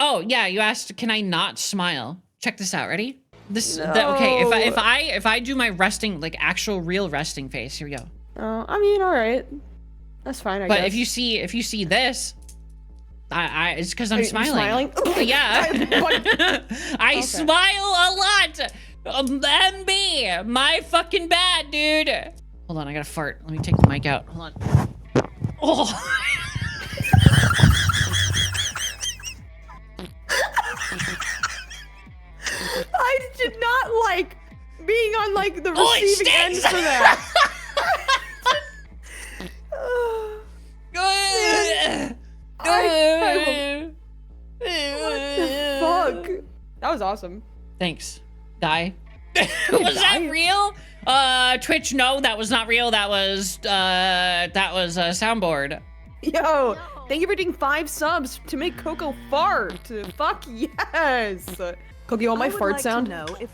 Oh yeah, you asked, can I not smile? Check this out. Ready? No. Okay. If I do my resting, like actual real resting face, here we go. Oh, I mean, all right. That's fine, I guess. But if you see this, it's because I'm smiling. smiling? Yeah. I Okay. smile a lot. MB, my fucking bad, dude. Hold on, I gotta fart. Let me take the mic out. Hold on. Oh. I did not like being on like the Oh, it receiving end stinks! for that. What the fuck? That was awesome. Thanks. Die. Was that real? Twitch, no, that was not real. That was a soundboard. Yo, thank you for doing 5 subs to make Koko fart. Fuck yes. Koko, you want my fart sound? No, if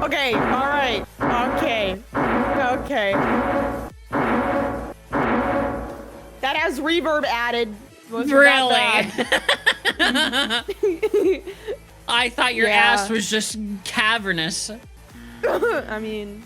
Okay, alright. Okay. That has reverb added. Wasn't that Really? I thought your Yeah. ass was just cavernous. bad? I mean,